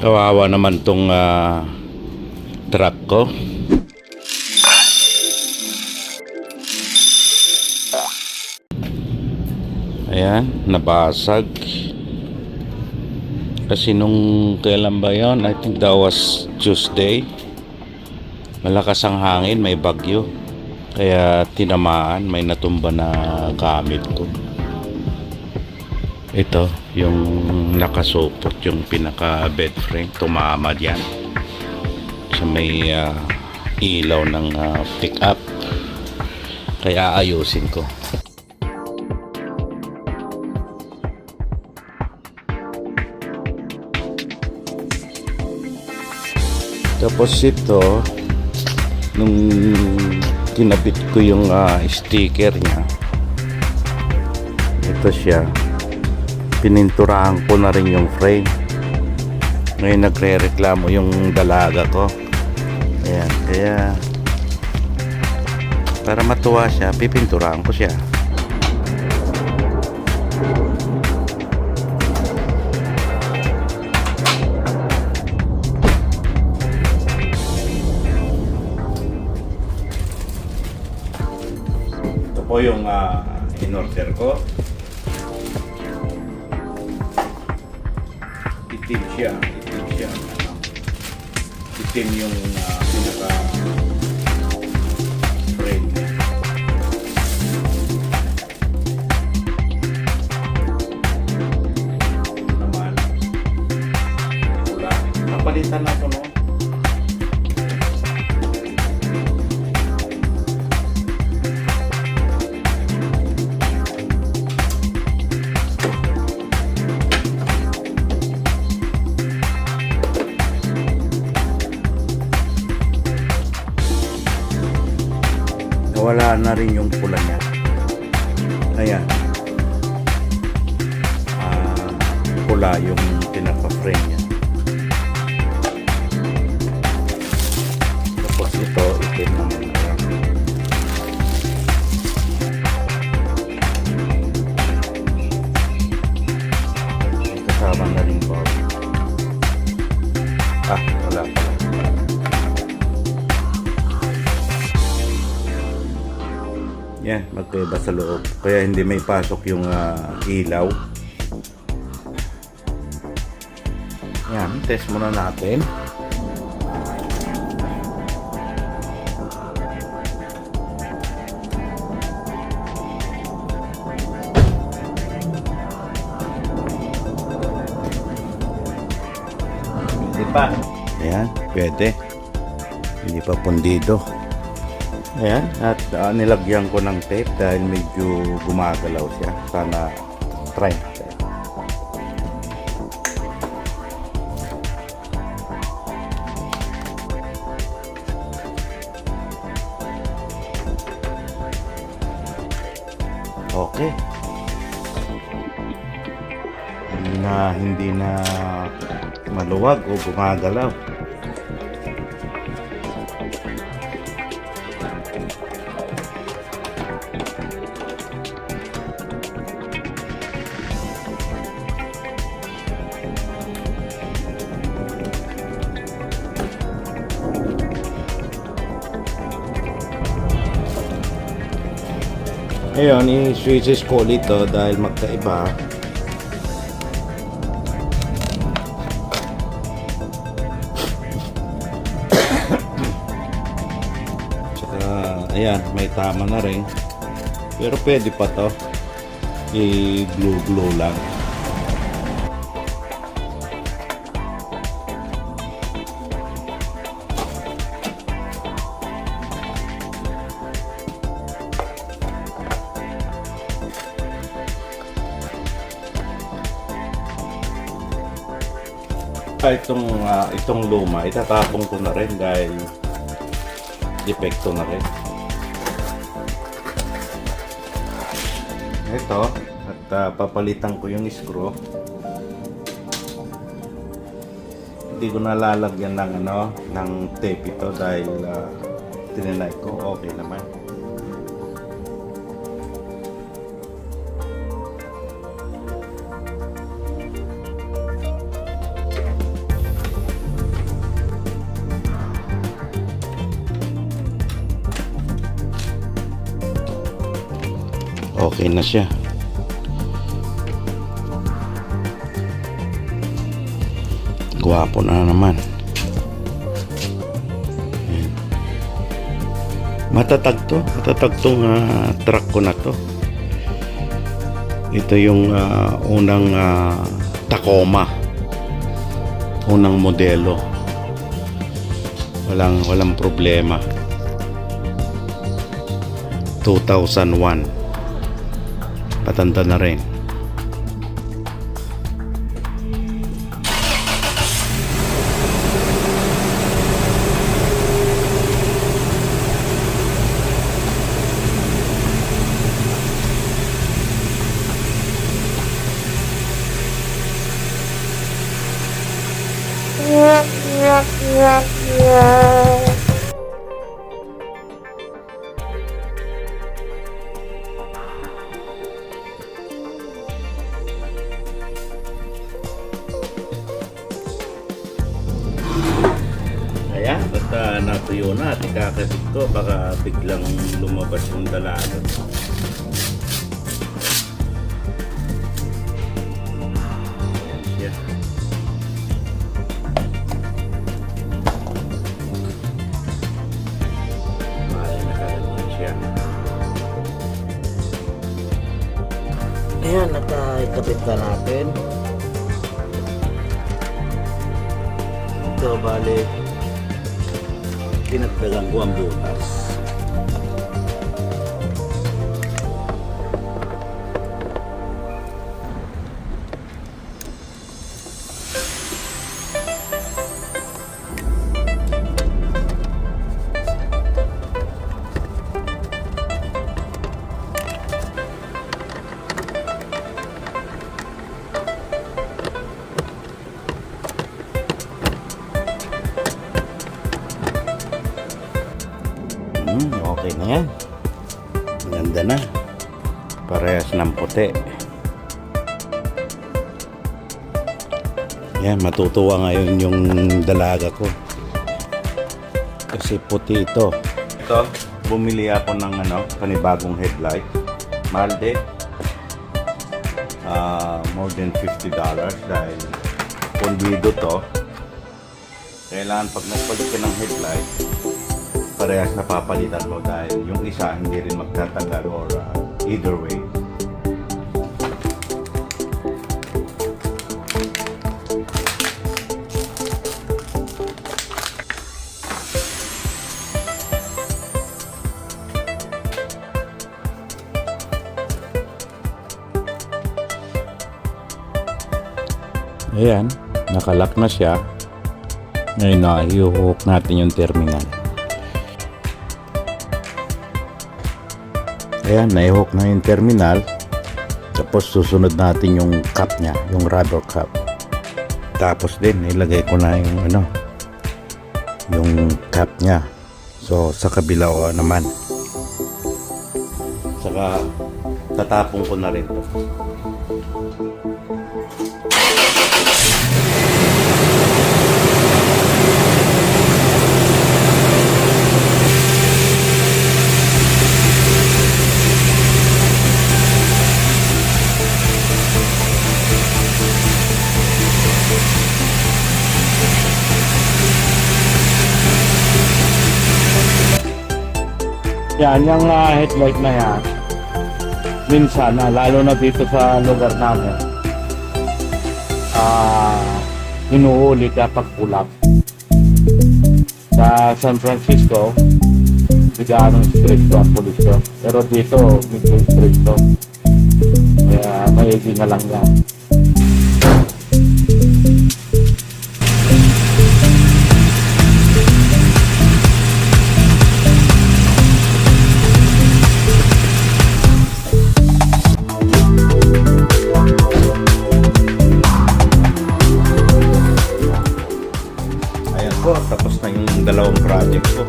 Kawawa naman tong truck ko. Ayan, nabasag. Kasi nung kailan ba yun? I think that was Tuesday. Malakas ang hangin, may bagyo. Kaya tinamaan, may natumba na gamit ko. Ito, yung nakasupot, yung pinaka bed frame, tumama diyan. So may ilaw ng pick up. Kaya ayusin ko. Tapos ito, nung kinabit ko yung sticker niya, ito siya, pininturahan ko na rin yung frame. Ngayon nagre-reklamo yung dalaga ko. Ayan, kaya para matuwa siya, pipinturahan ko siya. Ito po yung in-order ko. Itim siya. Itim yung pinaka frame niya. Ito naman pula. Napalitan na ito, no? Wala na rin yung pula niya. Ayan. Pula yung pinaka-frame niya. Tapos ito, itim naman. Ayan. Kasama na rin po. Wala pala. Yan, magkaiba sa loob. Kaya hindi may pasok yung ilaw. Yan, test muna natin. Hindi pa. Ayan, pwede. Hindi pa pundido. Ayan, at nilagyan ko ng tape dahil medyo gumagalaw siya. Sana try natin. Okay. Hindi na maluwag o gumagalaw. Ngayon, i-switches ko ulit to dahil magkaiba. Tsaka, ayan, may tama na rin. Pero pwede pa to. I-glue lang. Itong luma itatapon ko na rin dahil depekto na rin ito at papalitan ko yung screw. Hindi ko nalalagyan ng tape ito dahil tinilay ko okay naman. Okay na siya. Gwapo na naman. Ayan. Matatag tong truck ko na to. Ito yung unang Tacoma, unang modelo. Walang problema. 2001, patanda na rin. Ayan, basta natuyo na at ikakasip ko, baka biglang lumabas yung dalaga. Ayan siya. Nakaganyan siya. Ayan, ikabit na natin. Ito, bali, Tinagdagan ko ang butas. Okay na yan. Ganda na. Parehas ng puti. Yan, matutuwa ngayon yung dalaga ko. Kasi puti ito. Ito, bumili ako ng panibagong headlight. Mahal din. More than $50 dahil pundido to. Kailangan pag nagpalit ka ng headlight, parehas na papalitan mo dahil yung isa hindi rin magtatagal or either way. Ayan, nakalock na siya. Ngayon na i-hook natin yung terminal. Ayan, na-hook na yung terminal. Tapos susunod natin yung cap nya, yung rubber cap. Tapos din ilagay ko na yung yung cap nya. So sa kabila naman. Saka tatapon ko na rin to. Yan, yung headlight na yan, minsan, lalo na dito sa lugar namin, hinuhuli kapag kulap. Sa San Francisco, bigyanong stricto ang pulisyo. Pero dito, medyo stricto. Kaya maigi na lang yan. Tapos na yung dalawang project ko.